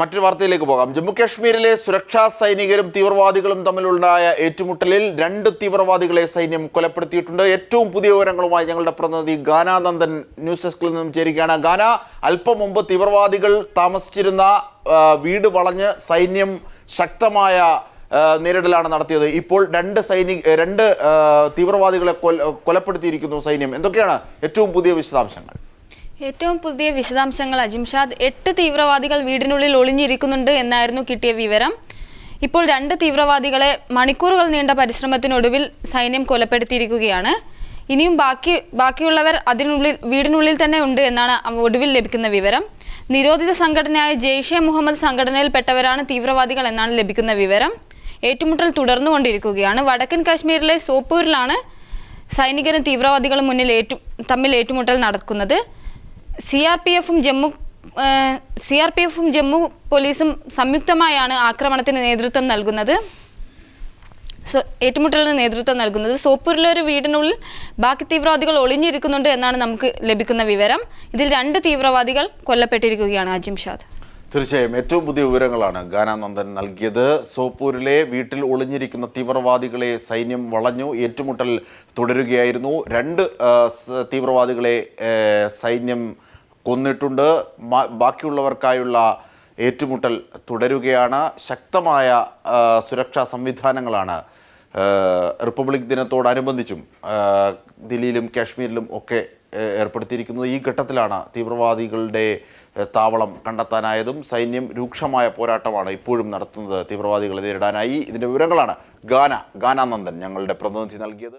മറ്റൊരു വാർത്തയിലേക്ക് പോകാം. ജമ്മു കാശ്മീരിലെ സുരക്ഷാ സൈനികരും തീവ്രവാദികളും തമ്മിലുണ്ടായ ഏറ്റുമുട്ടലിൽ 2 തീവ്രവാദികളെ സൈന്യം കൊലപ്പെടുത്തിയിട്ടുണ്ട്. ഏറ്റവും പുതിയ വിവരങ്ങളുമായി ഞങ്ങളുടെ പ്രതിനിധി ഗാനാനന്ദൻ ന്യൂസ് ഡെസ്കിൽ നിന്നും ചേരുകയാണ്. ഗാന, അല്പം മുമ്പ് തീവ്രവാദികൾ താമസിച്ചിരുന്ന വീട് വളഞ്ഞ് സൈന്യം ശക്തമായ നേരിടലാണ് നടത്തിയത്. ഇപ്പോൾ 2 തീവ്രവാദികളെ കൊലപ്പെടുത്തിയിരിക്കുന്നു സൈന്യം. എന്തൊക്കെയാണ് ഏറ്റവും പുതിയ വിശദാംശങ്ങൾ? ഏറ്റവും പുതിയ വിശദാംശങ്ങൾ അജിംഷാദ്, 8 തീവ്രവാദികൾ വീടിനുള്ളിൽ ഒളിഞ്ഞിരിക്കുന്നുണ്ട് എന്നായിരുന്നു കിട്ടിയ വിവരം. ഇപ്പോൾ 2 തീവ്രവാദികളെ മണിക്കൂറുകൾ നീണ്ട പരിശ്രമത്തിനൊടുവിൽ സൈന്യം കൊലപ്പെടുത്തിയിരിക്കുകയാണ്. ഇനിയും ബാക്കിയുള്ളവർ വീടിനുള്ളിൽ തന്നെ ഉണ്ട് എന്നാണ് ഒടുവിൽ ലഭിക്കുന്ന വിവരം. നിരോധിത സംഘടനയായ ജെയ്ഷെ മുഹമ്മദ് സംഘടനയിൽപ്പെട്ടവരാണ് തീവ്രവാദികൾ എന്നാണ് ലഭിക്കുന്ന വിവരം. ഏറ്റുമുട്ടൽ തുടർന്നുകൊണ്ടിരിക്കുകയാണ്. വടക്കൻ കാശ്മീരിലെ സോപ്പൂരിലാണ് സൈനികരും തീവ്രവാദികളും തമ്മിൽ ഏറ്റുമുട്ടൽ നടക്കുന്നത്. സിആർപിഎഫും ജമ്മു പോലീസും സംയുക്തമായാണ് ആക്രമണത്തിന് നേതൃത്വം നൽകുന്നത്. ഏറ്റുമുട്ടലിന് നേതൃത്വം നൽകുന്നത്. സോപ്പൂരിലെ ഒരു വീടിനുള്ളിൽ ബാക്കി തീവ്രവാദികൾ ഒളിഞ്ഞിരിക്കുന്നുണ്ട് എന്നാണ് നമുക്ക് ലഭിക്കുന്ന വിവരം. ഇതിൽ 2 തീവ്രവാദികൾ കൊല്ലപ്പെട്ടിരിക്കുകയാണ് അജിംഷാദ്. തീർച്ചയായും ഏറ്റവും പുതിയ വിവരങ്ങളാണ് ഗാനാനന്ദൻ നൽകിയത്. സോപ്പൂരിലെ വീട്ടിൽ ഒളിഞ്ഞിരിക്കുന്ന തീവ്രവാദികളെ സൈന്യം വളഞ്ഞു. ഏറ്റുമുട്ടൽ തുടരുകയായിരുന്നു. 2 തീവ്രവാദികളെ സൈന്യം കൊന്നിട്ടുണ്ട്. ബാക്കിയുള്ളവർക്കായുള്ള ഏറ്റുമുട്ടൽ തുടരുകയാണ്. ശക്തമായ സുരക്ഷാ സംവിധാനങ്ങളാണ് റിപ്പബ്ലിക് ദിനത്തോടനുബന്ധിച്ചും ദില്ലിയിലും കാശ്മീരിലും ഒക്കെ ഏർപ്പെടുത്തിയിരിക്കുന്നത്. ഈ ഘട്ടത്തിലാണ് തീവ്രവാദികളുടെ താവളം കണ്ടെത്താനായതും. സൈന്യം രൂക്ഷമായ പോരാട്ടമാണ് ഇപ്പോഴും നടത്തുന്നത് തീവ്രവാദികളെ നേരിടാനായി. ഇതിൻ്റെ വിവരങ്ങളാണ് ഗാനാനന്ദൻ ഞങ്ങളുടെ പ്രതിനിധി നൽകിയത്.